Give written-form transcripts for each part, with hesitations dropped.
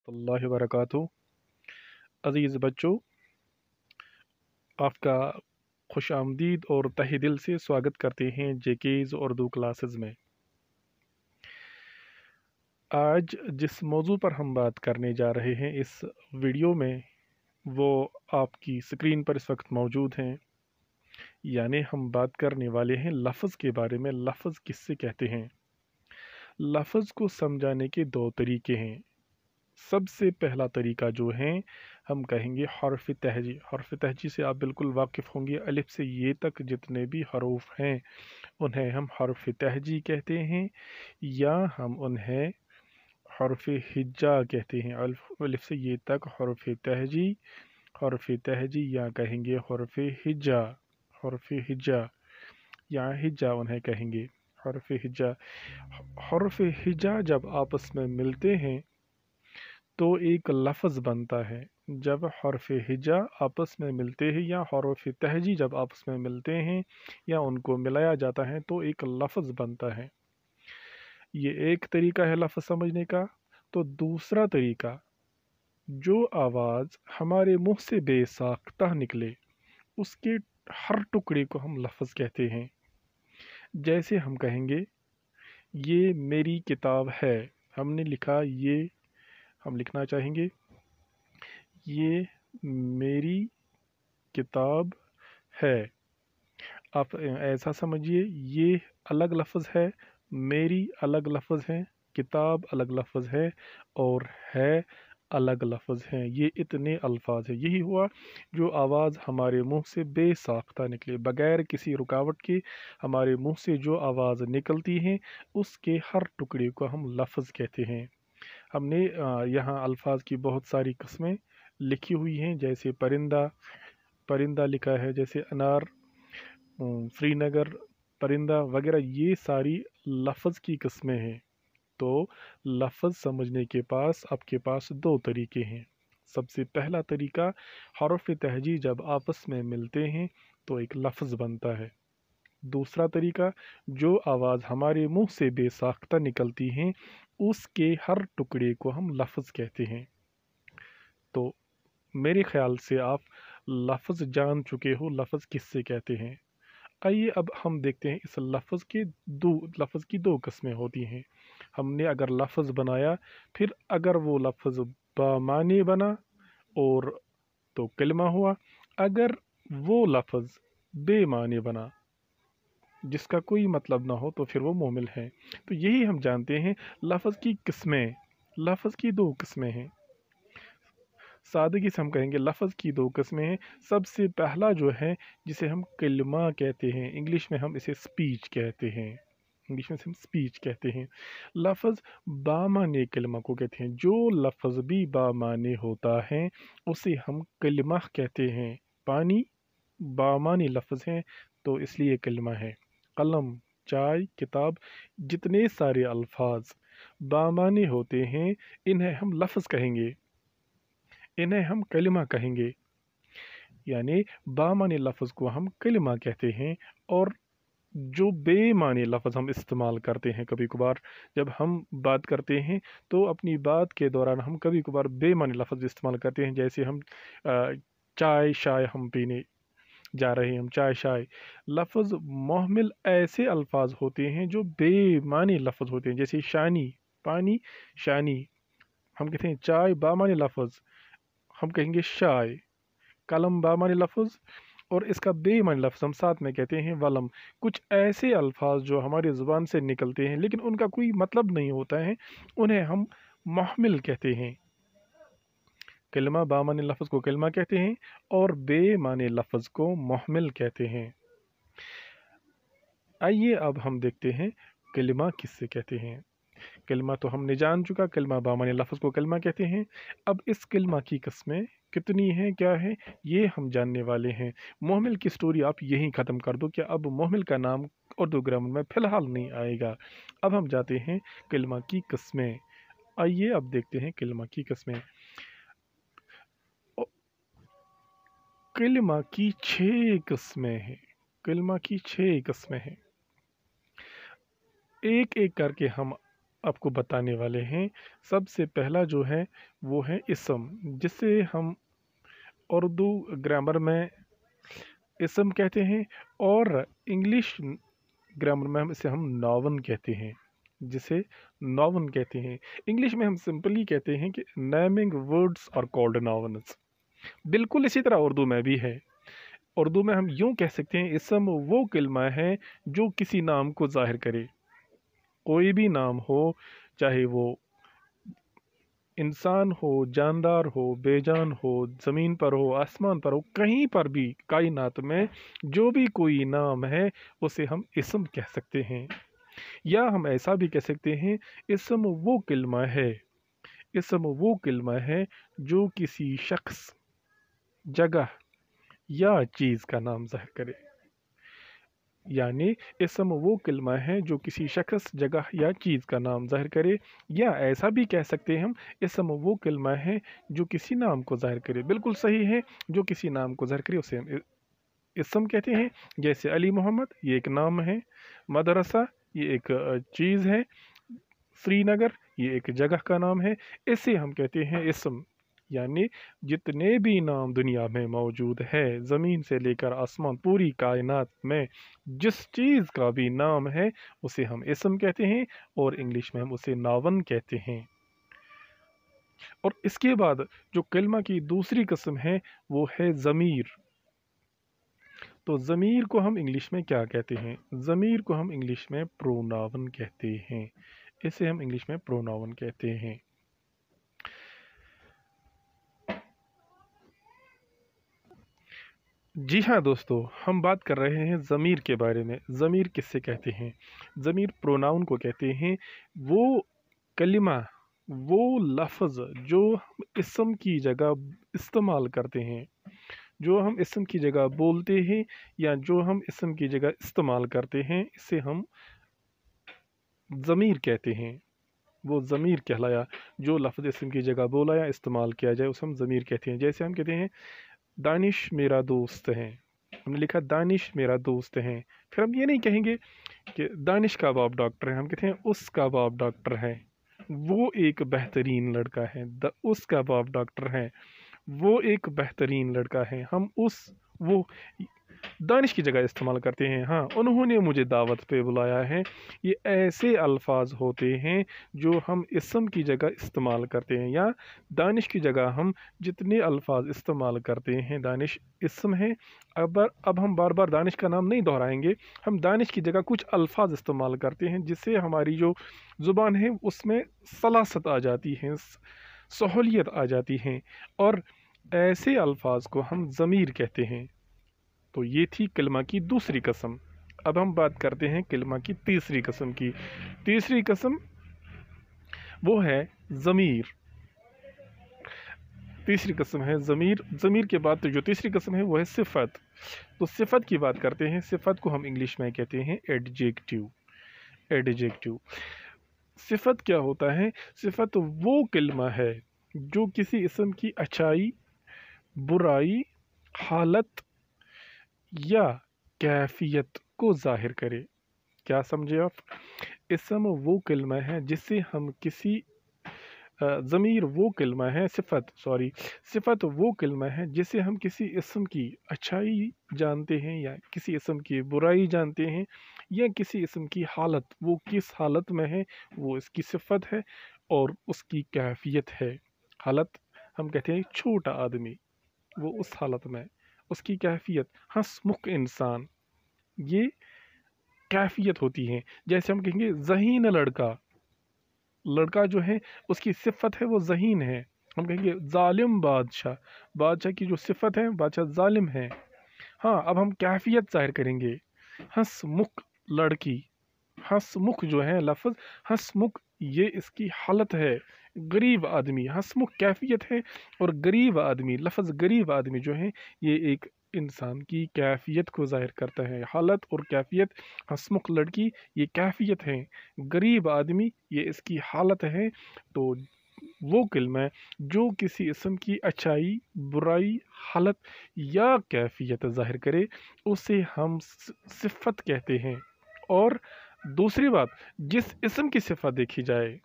रहमतुल्लाहि व बरकातुहू। अज़ीज़ बच्चों, आपका खुश आमदीद और तहे दिल से स्वागत करते हैं जेकेज़ उर्दू क्लासेस में। आज जिस मौजू पर हम बात करने जा रहे हैं इस वीडियो में, वो आपकी स्क्रीन पर इस वक्त मौजूद हैं। यानी हम बात करने वाले हैं लफ्ज़ के बारे में। लफ्ज़ किससे कहते हैं? लफ्ज़ को समझाने के दो तरीके हैं। सबसे पहला तरीका जो है, हम कहेंगे हर्फ तहजी। हर्फ तहजी से आप बिल्कुल वाकिफ़ होंगे। अलिफ से ये तक जितने भी हरूफ हैं उन्हें हम हर्फ तहजी कहते हैं, या हम उन्हें हर्फ हिज्जा कहते हैं। अलिफ से ये तक हर्फ तहजी या कहेंगे हर्फ हिज्जा। हर्फ हिज्जा या हिज्जा उन्हें कहेंगे, हर्फ हिज्जा। हर्फ हिज्जा जब आपस में मिलते हैं तो एक लफ्ज़ बनता है। जब हर्फ हिज्जा आपस में मिलते हैं या हर्फ तहजी जब आपस में मिलते हैं या उनको मिलाया जाता है तो एक लफ्ज़ बनता है। ये एक तरीका है लफ्ज़ समझने का। तो दूसरा तरीका, जो आवाज़ हमारे मुंह से बेसाख्ता निकले उसके हर टुकड़े को हम लफ्ज़ कहते हैं। जैसे हम कहेंगे ये मेरी किताब है। हमने लिखा ये, हम लिखना चाहेंगे ये मेरी किताब है। आप ऐसा समझिए, ये अलग लफ्ज़ है, मेरी अलग लफ्ज़ है, किताब अलग लफ्ज़ है और है अलग लफ्ज़ हैं। ये इतने अल्फाज हैं। यही हुआ जो आवाज़ हमारे मुंह से बेसाख्ता निकले, बग़ैर किसी रुकावट के हमारे मुंह से जो आवाज़ निकलती हैं उसके हर टुकड़े को हम लफ्ज़ कहते हैं। हमने यहाँ अल्फाज की बहुत सारी किस्में लिखी हुई हैं। जैसे परिंदा, परिंदा लिखा है। जैसे अनार, श्रीनगर, परिंदा वगैरह, ये सारी लफ्ज़ की किस्में हैं। तो लफ्ज़ समझने के पास आपके पास दो तरीके हैं। सबसे पहला तरीका, हर्फ तहजी जब आपस में मिलते हैं तो एक लफ्ज़ बनता है। दूसरा तरीका, जो आवाज़ हमारे मुंह से बेसाख्ता निकलती हैं उसके हर टुकड़े को हम लफ्ज़ कहते हैं। तो मेरे ख़्याल से आप लफ्ज़ जान चुके हो लफ्ज़ किससे कहते हैं। आइए अब हम देखते हैं इस लफ्ज़ की दो किस्में होती हैं। हमने अगर लफ्ज़ बनाया, फिर अगर वो लफ्ज़ बामानी बना और तो कलमा हुआ। अगर वो लफ्ज़ बेमानी बना, जिसका कोई मतलब ना हो, तो फिर वो मुमिल है। तो यही हम जानते हैं लफ्ज़ की किस्में। लफ्ज़ की दो किस्में हैं। सादगी से हम कहेंगे लफ्ज़ की दो किस्में हैं। सबसे पहला जो है, जिसे हम कलमा कहते हैं, इंग्लिश में हम इसे स्पीच कहते हैं। इंग्लिश में हम स्पीच कहते हैं। लफ्ज़ बामाने कलमा को कहते हैं। जो लफ्ज़ भी बामाने होता है उसे हम कलमा कहते हैं। पानी बामानी लफ्ज़ हैं तो इसलिए कलमा है। कलम, चाय, किताब, जितने सारे अल्फाज बामानी होते हैं इन्हें हम लफ्ज़ कहेंगे, इन्हें हम कलिमा कहेंगे। यानी बामानी लफ्ज़ को हम कलिमा कहते हैं। और जो बेमानी लफ्ज़ हम इस्तेमाल करते हैं कभी कभार, जब हम बात करते हैं तो अपनी बात के दौरान हम कभी कभार बेमानी लफ्ज़ इस्तेमाल करते हैं। जैसे हम चाय शाय हम पीने जा रहे हैं, हम चाय शाय। लफ्ज़ मोहमिल ऐसे अल्फाज होते हैं जो बेमानी लफ्ज़ होते हैं। जैसे शानी, पानी, शानी। हम कहते हैं चाय बामानी लफ्ज़, हम कहेंगे शाय। कलम बामानी लफ्ज़ और इसका बेमानी लफ्ज़ हम साथ में कहते हैं वलम। कुछ ऐसे अल्फाज जो हमारी ज़ुबान से निकलते हैं लेकिन उनका कोई मतलब नहीं होता है, उन्हें हम मोहमिल कहते हैं। कलमा बामानी लफ्ज़ को कलमा कहते हैं और बेमानी लफ्ज़ को मोहमिल कहते हैं। आइए अब हम देखते हैं कलमा किससे कहते हैं। कलमा तो हमने जान चुका, कलमा बामानी लफ्ज़ को कलमा कहते हैं। अब इस कलमा की किस्में कितनी हैं, क्या है, ये हम जानने वाले हैं। मोहमिल की स्टोरी आप यहीं ख़त्म कर दो, क्या अब मोहमिल का नाम उर्दू ग्रामर में फ़िलहाल नहीं आएगा। अब हम जाते हैं कलमा की किस्में। आइए अब देखते हैं कलमा की किस्में। कलमा की 6 किस्में हैं। कलमा की 6 किस्में हैं। एक एक करके हम आपको बताने वाले हैं। सबसे पहला जो है वो है इसम, जिसे हम उर्दू ग्रामर में इसम कहते हैं, और इंग्लिश ग्रामर में हम नॉवन कहते हैं, जिसे नॉवन कहते हैं। इंग्लिश में हम सिंपली कहते हैं कि नेमिंग वर्ड्स और कॉल्ड नॉवन्स। बिल्कुल इसी तरह उर्दू में भी है। उर्दू में हम यूं कह सकते हैं, इसम वो कलमा है जो किसी नाम को जाहिर करे। कोई भी नाम हो, चाहे वो इंसान हो, जानदार हो, बेजान हो, ज़मीन पर हो, आसमान पर हो, कहीं पर भी कायनात में जो भी कोई नाम है उसे हम इसम कह सकते हैं। या हम ऐसा भी कह सकते हैं, इसम वो कलमा है, इसम वो कलमा है जो किसी शख्स, जगह या चीज़ का नाम ज़ाहिर करे। यानी इसम वो कलमा है जो किसी शख्स, जगह या चीज़ का नाम ज़ाहिर करे। या ऐसा भी कह सकते हैं हम, इसम वो कलमा है जो किसी नाम को ज़ाहिर करे। बिल्कुल सही है, जो किसी नाम को ज़ाहिर करे उसे हम इसम कहते हैं। जैसे अली मोहम्मद, ये एक नाम है। मदरसा, ये एक चीज़ है। श्रीनगर, ये एक जगह का नाम है। इसे हम कहते हैं इसम। यानी जितने भी नाम दुनिया में मौजूद है, ज़मीन से लेकर आसमान, पूरी कायनात में जिस चीज़ का भी नाम है उसे हम इसम कहते हैं, और इंग्लिश में हम उसे नावन कहते हैं। और इसके बाद जो कलमा की दूसरी किस्म है वो है ज़मीर। तो ज़मीर को हम इंग्लिश में क्या कहते हैं? ज़मीर को हम इंग्लिश में प्रोनाउन कहते हैं। इसे हम इंग्लिश में प्रोनाउन कहते हैं। जी हाँ दोस्तों, हम बात कर रहे हैं ज़मीर के बारे में। ज़मीर किससे कहते हैं? ज़मीर प्रोनाउन को कहते हैं। वो कलिमा, वो लफ्ज़ जो हम इसम की जगह इस्तेमाल करते हैं, जो हम इसम की जगह बोलते हैं, या जो हम इसम की जगह इस्तेमाल करते हैं, इसे हम ज़मीर कहते हैं। वो ज़मीर कहलाया। जो लफ्ज़ इसम की जगह बोला या इस्तेमाल किया जाए उसे हम ज़मीर कहते हैं। जैसे हम कहते हैं, दानिश मेरा दोस्त है। हमने लिखा दानिश मेरा दोस्त है। फिर हम ये नहीं कहेंगे कि दानिश का बाप डॉक्टर है, हम कहते हैं उसका बाप डॉक्टर है। वो एक बेहतरीन लड़का है। उसका बाप डॉक्टर है। वो एक बेहतरीन लड़का है। हम उस, वो दानिश की जगह इस्तेमाल करते हैं। हाँ, उन्होंने मुझे दावत पे बुलाया है। ये ऐसे अल्फाज होते हैं जो हम इसम की जगह इस्तेमाल करते हैं। या दानिश की जगह हम जितने अल्फाज इस्तेमाल करते हैं, दानिश इसम है। अब हम बार बार दानिश का नाम नहीं दोहराएंगे। हम दानिश की जगह कुछ अल्फाज इस्तेमाल करते हैं जिससे हमारी जो ज़ुबान है उसमें सलासत आ जाती है, सहूलियत आ जाती है, और ऐसे अल्फाज को हम ज़मीर कहते हैं। तो ये थी कलमा की दूसरी कसम। अब हम बात करते हैं कलमा की तीसरी कसम की। तीसरी कसम वो है ज़मीर। तीसरी कसम है ज़मीर। ज़मीर के बाद तो जो तीसरी कसम है वो है सिफत। तो सिफत की बात करते हैं। सिफत को हम इंग्लिश में कहते हैं एडजेक्टिव। एडजेक्टिव। सिफत क्या होता है? सिफत वो कलमा है जो किसी इसम की अच्छाई, बुराई, हालत या कैफियत को जाहिर करे। क्या समझे आप? इसम वो कलमा है जिससे हम किसी ज़मीर वो कलमा है, सिफत वो कलमा है जिससे हम किसी इसम की अच्छाई जानते हैं, या किसी इसम की बुराई जानते हैं, या किसी इसम की हालत, वो किस हालत में है वो इसकी सिफत है, और उसकी कैफियत है। हालत हम कहते हैं छोटा आदमी, वो उस हालत में, उसकी कैफियत हंसमुख इंसान, ये कैफियत होती है। जैसे हम कहेंगे ज़हीन लड़का, लड़का जो है उसकी सिफत है वो ज़हीन है। हम कहेंगे जालिम बादशाह, बादशाह की जो सिफत है, बादशाह जालिम है। हाँ, अब हम कैफियत ज़ाहिर करेंगे। हंसमुख लड़की, हंसमुख जो है लफ्ज़, हंसमुख ये इसकी हालत है। गरीब आदमी, हंसमुख कैफियत है, और गरीब आदमी, लफ्ज़ गरीब आदमी जो है ये एक इंसान की कैफियत को ज़ाहिर करता है। हालत और कैफियत, हंसमुख लड़की ये कैफियत है, गरीब आदमी ये इसकी हालत है। तो वो कलमा है जो किसी इसम की अच्छाई, बुराई, हालत या कैफियत ज़ाहिर करे उसे हम सिफत कहते हैं। और दूसरी बात, जिस इसम की सिफत देखी जाए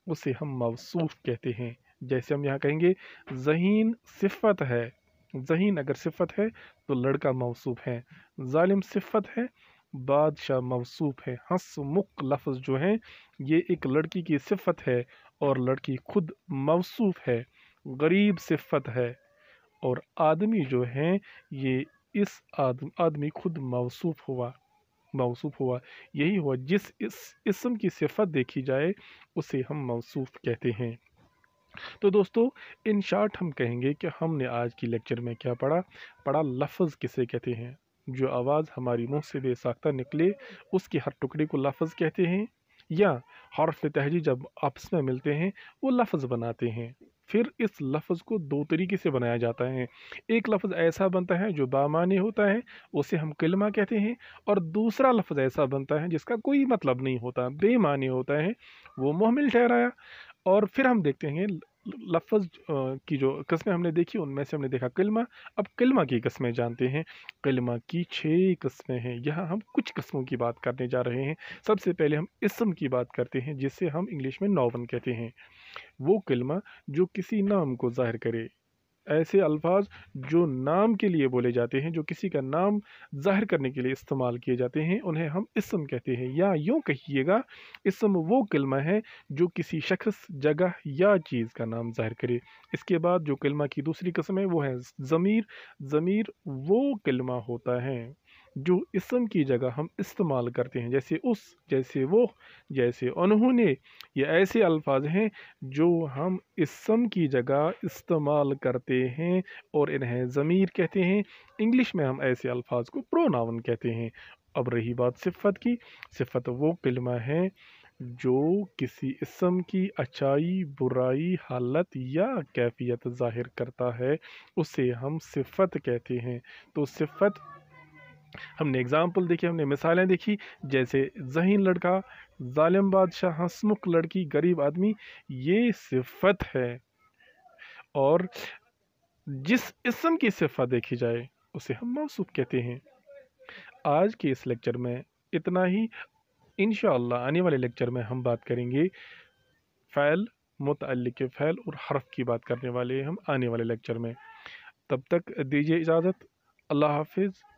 उसे हम मौसूफ कहते हैं। जैसे हम यहाँ कहेंगे ज़हीन सिफत है, ज़हीन अगर सिफत है तो लड़का मौसूफ है, जालिम सिफत है, बादशाह मौसूफ है। हंसमुख लफ्ज़ जो है ये एक लड़की की सिफत है और लड़की खुद मौसूफ है। गरीब सिफत है और आदमी जो है ये इस आदमी खुद मौसूफ हुआ। यही हुआ, जिस इस इसम की सिफत देखी जाए उसे हम मौसूफ कहते हैं। तो दोस्तों, इन शॉर्ट हम कहेंगे कि हमने आज की लेक्चर में क्या पढ़ा लफ्ज़ किसे कहते हैं। जो आवाज़ हमारी मुंह से बेसाख्ता निकले उसके हर टुकड़े को लफ्ज़ कहते हैं, या हर्फ तहजी जब आपस में मिलते हैं वो लफ्ज़ बनाते हैं। फिर इस लफ्ज़ को दो तरीके से बनाया जाता है। एक लफ्ज़ ऐसा बनता है जो बामानी होता है, उसे हम कलमा कहते हैं, और दूसरा लफ्ज़ ऐसा बनता है जिसका कोई मतलब नहीं होता, बेमानी होता है, वो मुहमिल ठहराया। और फिर हम देखते हैं लफ्ज़ की जो किस्में हमने देखी उनमें से हमने देखा कलमा। अब कलमा की किस्में जानते हैं। कलमा की 6 किस्में हैं, यहाँ हम कुछ किस्मों की बात करने जा रहे हैं। सबसे पहले हम इसम की बात करते हैं जिसे हम इंग्लिश में नौवन कहते हैं। वो कलमा जो किसी नाम को ज़ाहिर करे। ऐसे अल्फाज जो नाम के लिए बोले जाते हैं, जो किसी का नाम ज़ाहिर करने के लिए इस्तेमाल किए जाते हैं, उन्हें हम इस्म कहते हैं। या यूँ कहिएगा, इस्म वो कलमा है जो किसी शख्स, जगह या चीज़ का नाम ज़ाहिर करे। इसके बाद जो कलमा की दूसरी किस्म है वो है ज़मीर। ज़मीर वो कलमा होता है जो इस्म की जगह हम इस्तेमाल करते हैं, जैसे उस, जैसे वो, जैसे उन्होंने। ये ऐसे अल्फाज हैं जो हम इस्म की जगह इस्तेमाल करते हैं और इन्हें ज़मीर कहते हैं। इंग्लिश में हम ऐसे अल्फाज को प्रोनाउन कहते हैं। अब रही बात सिफ़त की। सिफ़त वो कलमा है जो किसी इस्म की अच्छाई, बुराई, हालत या कैफियत ज़ाहिर करता है, उसे हम सिफ़त कहते हैं। तो सिफ़त हमने एग्ज़ाम्पल देखी, हमने मिसालें देखी, जैसे ज़हीन लड़का, ज़ालिम बादशाह, हंसमुख लड़की, गरीब आदमी, ये सिफ़त है। और जिस इस्म की सिफ़त देखी जाए उसे हम मौसूफ कहते हैं। आज के इस लेक्चर में इतना ही। इंशाअल्लाह आने वाले लेक्चर में हम बात करेंगे फ़ैल, मुतअल्लिक़ फ़ैल और हर्फ की बात करने वाले हैं हम आने वाले लेक्चर में। तब तक दीजिए इजाज़त। अल्लाह हाफ़िज़।